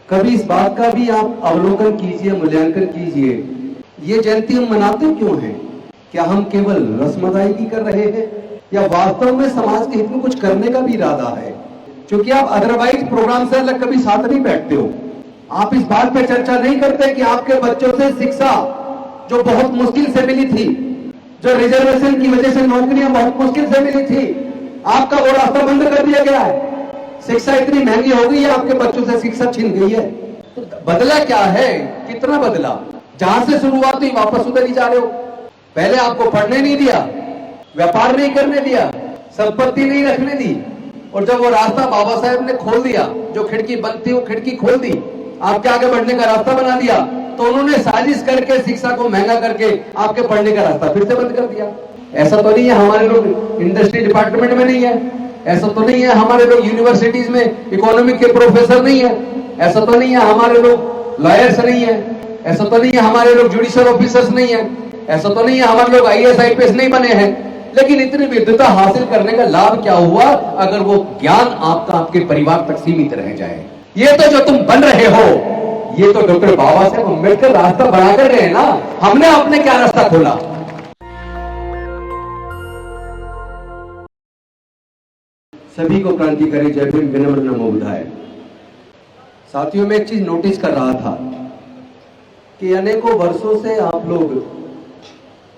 कभी इस बात का भी आप अवलोकन कीजिए, मूल्यांकन कीजिए, ये जयंती हम मनाते क्यों हैं? क्या हम केवल रस्म अदायगी कर रहे हैं या वास्तव में समाज के हित में कुछ करने का भी इरादा है? क्योंकि आप अदरवाइज प्रोग्राम से अलग कभी साथ नहीं बैठते हो। आप इस बात पे चर्चा नहीं करते कि आपके बच्चों से शिक्षा जो बहुत मुश्किल से मिली थी, जो रिजर्वेशन की वजह से नौकरियां बहुत मुश्किल से मिली थी, आपका वो रास्ता बंद कर दिया गया है। शिक्षा इतनी महंगी हो गई है, आपके बच्चों से शिक्षा छीन गई है। तो बदला क्या है? कितना बदला? जहां से शुरुआत हुई वापस उधर ही जा रहे हो। पहले आपको पढ़ने नहीं दिया, व्यापार नहीं करने दिया, संपत्ति नहीं रखने दी, और जब वो रास्ता बाबा साहेब ने खोल दिया, जो खिड़की बंद थी वो खिड़की खोल दी, आपके आगे बढ़ने का रास्ता बना दिया, तो उन्होंने साजिश करके शिक्षा को महंगा करके आपके पढ़ने का रास्ता फिर से बंद कर दिया। ऐसा तो नहीं है हमारे लोग इंडस्ट्री डिपार्टमेंट में नहीं है, ऐसा तो नहीं है हमारे लोग यूनिवर्सिटीज में इकोनॉमिक के प्रोफेसर नहीं है, ऐसा तो नहीं है हमारे लोग लॉयर्स नहीं है, ऐसा तो नहीं है हमारे लोग जुडिशियल ऑफिसर्स नहीं है, ऐसा तो नहीं है हमारे लोग IAS IPS नहीं बने हैं। लेकिन इतनी विद्वता हासिल करने का लाभ क्या हुआ अगर वो ज्ञान आपका आपके परिवार तक सीमित रह जाए? ये तो जो तुम बन रहे हो, ये तो डॉक्टर बाबा साहेब अम्बेडकर रास्ता बनाकर गए ना, हमने अपने क्या रास्ता खोला? सभी को क्रांतिकारी जय भीम, विनम्र नमो बुद्धाय। साथियों, में एक चीज नोटिस कर रहा था कि अनेकों वर्षों से आप लोग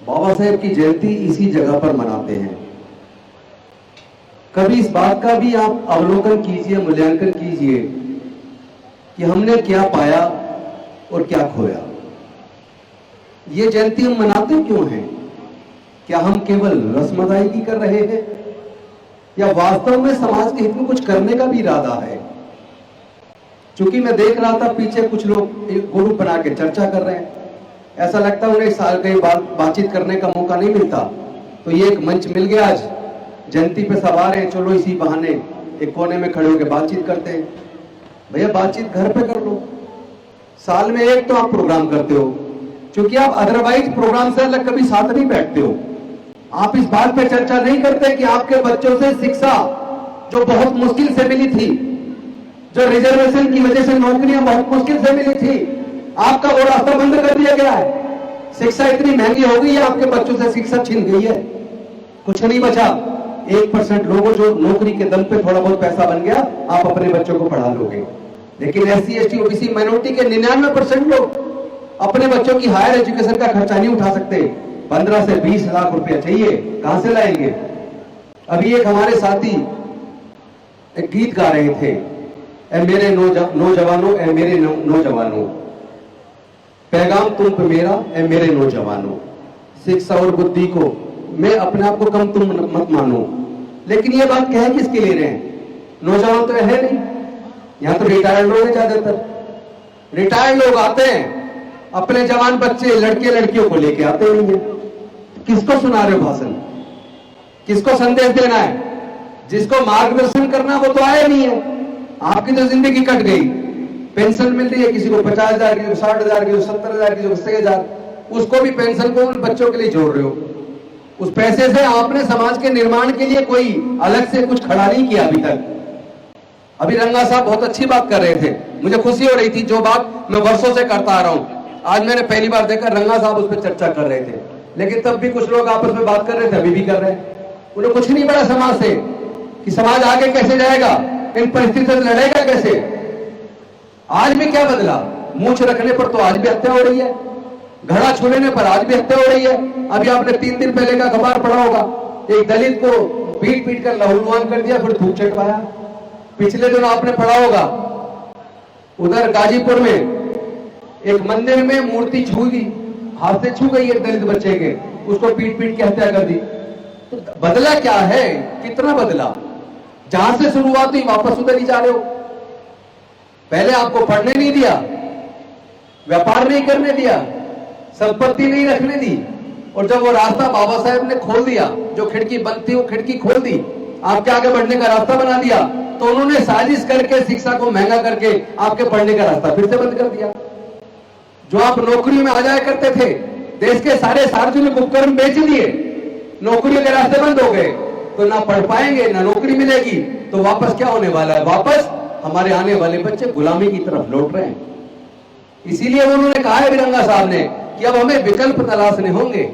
बाबा साहेब की जयंती इसी जगह पर मनाते हैं। कभी इस बात का भी आप अवलोकन कीजिए, मूल्यांकन कीजिए कि हमने क्या पाया और क्या खोया। ये जयंती हम मनाते क्यों हैं? क्या हम केवल रस्म अदायगी कर रहे हैं या वास्तव में समाज के हित में कुछ करने का भी इरादा है? क्योंकि मैं देख रहा था पीछे कुछ लोग एक ग्रुप बना के चर्चा कर रहे हैं, ऐसा लगता है उन्हें साल कई बातचीत करने का मौका नहीं मिलता, तो ये एक मंच मिल गया। आज जयंती पे सवार है, चलो इसी बहाने एक कोने में खड़े होकर बातचीत करते हैं। भैया, बातचीत घर पे कर लो, साल में एक तो आप प्रोग्राम करते हो, क्योंकि आप अदरवाइज प्रोग्राम से अलग कभी साथ नहीं बैठते हो। आप इस बात पे चर्चा नहीं करते कि आपके बच्चों से शिक्षा जो बहुत मुश्किल से मिली थी, जो रिजर्वेशन की वजह से नौकरियां बहुत मुश्किल से मिली थी, आपका वो रास्ता बंद कर दिया गया है। शिक्षा इतनी महंगी हो गई है, आपके बच्चों से शिक्षा छीन गई है। कुछ नहीं बचा। 1% लोगों जो नौकरी के दम पे थोड़ा बहुत पैसा बन गया, आप अपने बच्चों को पढ़ा लोगे। लेकिन SC ST OBC माइनॉरिटी के 99% लोग अपने बच्चों की हायर एजुकेशन का खर्चा नहीं उठा सकते। 15 से 20 लाख रुपया चाहिए, कहां से लाएंगे? अभी एक हमारे साथी एक गीत गा रहे थे, ए मेरे नौजवानों, ए मेरे नौजवानों, पैगाम तुम पे मेरा, ए मेरे नौजवानों, शिक्षा और बुद्धि को मैं अपने आप को कम तुम मत मानो। लेकिन ये बात कह किसके लिए रहे हैं? नौजवान तो है नहीं, यहां तो रिटायर्ड लोग हैं ज्यादातर। रिटायर्ड लोग आते हैं, अपने जवान बच्चे लड़के लड़कियों को लेके आते नहीं है। किसको सुना रहे हो भाषण? किसको संदेश देना है? जिसको मार्गदर्शन करना वो तो आया नहीं है। आपकी तो जिंदगी कट गई। पेंशन मिल रही है, किसी को 50,000 की, 60,000 की, 70,000 की, 80,000, उसको भी पेंशन को उन बच्चों के लिए जोड़ रहे हो। उस पैसे से आपने समाज के निर्माण के लिए कोई अलग से कुछ खड़ा नहीं किया अभी तक। अभी रंगा साहब बहुत अच्छी बात कर रहे थे, मुझे खुशी हो रही थी। जो बात मैं वर्षों से करता आ रहा हूं, आज मैंने पहली बार देखा रंगा साहब उस पर चर्चा कर रहे थे। लेकिन तब भी कुछ लोग आपस में बात कर रहे थे, अभी भी कर रहे हैं। उन्हें कुछ नहीं पड़ा समाज से कि समाज आगे कैसे जाएगा, इन परिस्थितियों से लड़ेगा कैसे। आज भी क्या बदला? मूंछ रखने पर तो आज भी हत्या हो रही है, घड़ा छू लेने पर आज भी हत्या हो रही है। अभी आपने 3 दिन पहले का अखबार पढ़ा होगा, एक दलित को पीट पीट कर लहूलुहान कर दिया, फिर थूक चटवाया। पिछले दिनों आपने पढ़ा होगा उधर गाजीपुर में एक मंदिर में मूर्ति छू दी, हाथ से छू गई एक दलित बच्चे के, उसको पीट पीट के हत्या कर दी। तो बदला क्या है? कितना बदला? जहां से शुरुआत हुई वापस उधर ही जा रहे हो। पहले आपको पढ़ने नहीं दिया, व्यापार नहीं करने दिया, संपत्ति नहीं रखने दी, और जब वो रास्ता बाबा साहेब ने खोल दिया, जो खिड़की बंद थी वो खिड़की खोल दी, आपके आगे बढ़ने का रास्ता बना दिया, तो उन्होंने साजिश करके शिक्षा को महंगा करके आपके पढ़ने का रास्ता फिर से बंद कर दिया। जो आप नौकरी में आ जाया करते थे, देश के सारे सार्वजनिक उपकरण बेच दिए, नौकरियों के रास्ते बंद हो गए, तो ना पढ़ पाएंगे ना नौकरी मिलेगी। तो वापस क्या होने वाला है? वापस हमारे आने वाले बच्चे गुलामी की तरफ लौट रहे हैं। इसीलिए उन्होंने कहा है बिरंगा साहब ने कि अब हमें विकल्प तलाशने होंगे,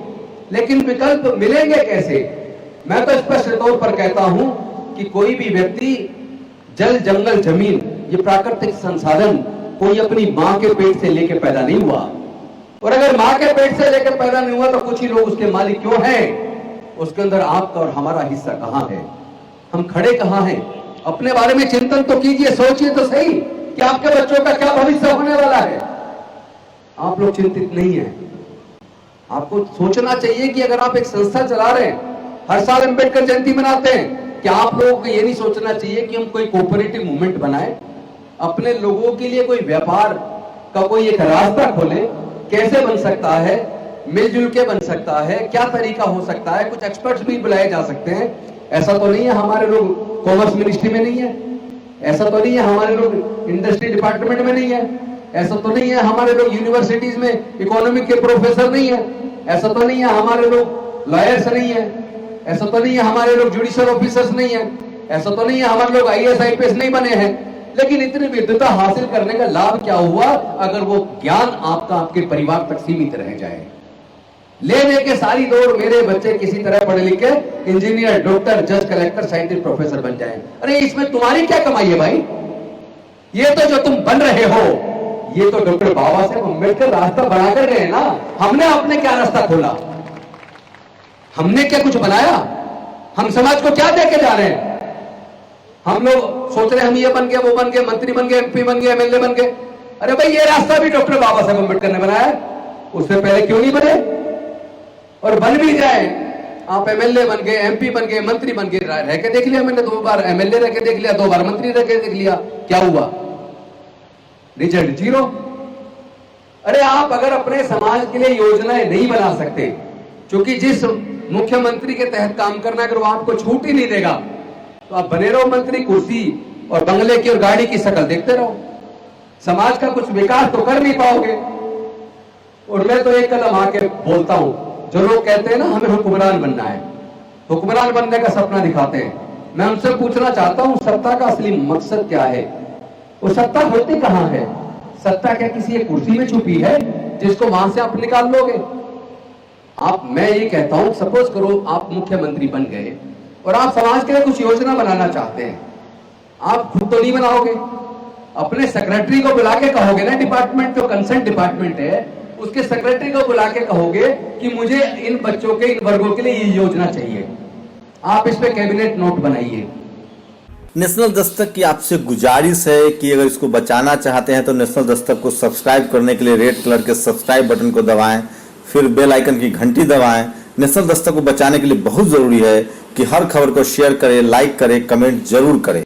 लेकिन विकल्प मिलेंगे कैसे? मैं तो स्पष्ट तौर पर कहता हूं कि कोई भी व्यक्ति जल, जंगल, जमीन, ये प्राकृतिक संसाधन कोई अपनी मां के पेट से लेकर पैदा नहीं हुआ, और अगर मां के पेट से लेकर पैदा नहीं हुआ तो कुछ ही लोग उसके मालिक क्यों हैं? उसके अंदर आपका और हमारा हिस्सा कहां है? हम खड़े कहां हैं? अपने बारे में चिंतन तो कीजिए, सोचिए तो सही कि आपके बच्चों का क्या भविष्य होने वाला है। आप लोग चिंतित नहीं हैं। आपको सोचना चाहिए कि अगर आप एक संस्था चला रहे हैं, हर साल अंबेडकर जयंती मनाते हैं, क्या आप लोगों को यह नहीं सोचना चाहिए कि हम कोई कोऑपरेटिव मूवमेंट बनाए, अपने लोगों के लिए कोई व्यापार का कोई एक रास्ता खोले? कैसे बन सकता है? मिलजुल के बन सकता है? क्या तरीका हो सकता है? कुछ एक्सपर्ट्स भी बुलाए जा सकते हैं। ऐसा तो नहीं है हमारे लोग कॉमर्स मिनिस्ट्री में नहीं है, ऐसा तो नहीं है हमारे लोग इंडस्ट्री डिपार्टमेंट में नहीं है, ऐसा तो नहीं है हमारे लोग यूनिवर्सिटीज में इकोनॉमिक के प्रोफेसर नहीं है, ऐसा तो नहीं है हमारे लोग लॉयर्स नहीं है, ऐसा तो नहीं है हमारे लोग जुडिशियल ऑफिसर्स नहीं है, ऐसा तो नहीं है हमारे लोग IAS IPS नहीं बने हैं। लेकिन इतनी विद्वता हासिल करने का लाभ क्या हुआ अगर वो ज्ञान आपका आपके परिवार तक सीमित रह जाए? ले लेके सारी दौड़ मेरे बच्चे किसी तरह पढ़े लिखे इंजीनियर, डॉक्टर, जज, कलेक्टर, साइंटिस्ट, प्रोफेसर बन जाए। अरे इसमें तुम्हारी क्या कमाई है भाई? ये तो जो तुम बन रहे हो, ये तो डॉक्टर बाबा साहेब अम्बेडकर रास्ता बनाकर गए ना। हमने अपने क्या रास्ता खोला? हमने क्या कुछ बनाया? हम समाज को क्या देके जा रहे हैं? हम लोग सोच रहे हम ये बन गए, वो बन गए, मंत्री बन गए, MP बन गए, MLA बन गए। अरे भाई ये रास्ता भी डॉक्टर बाबा साहेब अम्बेडकर ने बनाया, उससे पहले क्यों नहीं बने? और बन भी जाए, आप MLA बन गए, MP बन गए, मंत्री बन गए, रह के देख लिया मैंने, 2 बार MLA रह के देख लिया, 2 बार मंत्री रह के देख लिया, क्या हुआ? रिजल्ट 0। अरे आप अगर अपने समाज के लिए योजनाएं नहीं बना सकते, क्योंकि जिस मुख्यमंत्री के तहत काम करना अगर वो आपको छूट ही नहीं देगा, तो आप बने रहो मंत्री, कुर्सी और बंगले की और गाड़ी की शक्ल देखते रहो, समाज का कुछ विकास तो कर नहीं पाओगे। और मैं तो एक कदम आके बोलता हूं, जो लोग कहते हैं ना हमें हुक्मरान बनना है, हुक्मरान बनने का सपना दिखाते हैं, मैं उनसे पूछना चाहता हूं सत्ता का असली मकसद क्या है? वो सत्ता होती कहां है? सत्ता क्या किसी एक कुर्सी में छुपी है जिसको वहां से आप निकाल लोगे? मैं ये कहता हूं, सपोज करो आप मुख्यमंत्री बन गए और आप समाज के लिए कुछ योजना बनाना चाहते हैं, आप खुद तो नहीं बनाओगे, अपने सेक्रेटरी को बुला के कहोगे ना, डिपार्टमेंट जो कंसर्न डिपार्टमेंट है उसके सेक्रेटरी को बुला के कहोगे कि मुझे इन बच्चों के, इन वर्गों के लिए ये योजना चाहिए, आप इस पे कैबिनेट नोट बनाइए। नेशनल दस्तक की आपसे गुजारिश है कि अगर इसको बचाना चाहते हैं तो नेशनल दस्तक को सब्सक्राइब करने के लिए रेड कलर के सब्सक्राइब बटन को दबाएं, फिर बेल आइकन की घंटी दबाएं। नेशनल दस्तक को बचाने के लिए बहुत जरूरी है कि हर खबर को शेयर करें, लाइक करें, कमेंट जरूर करें।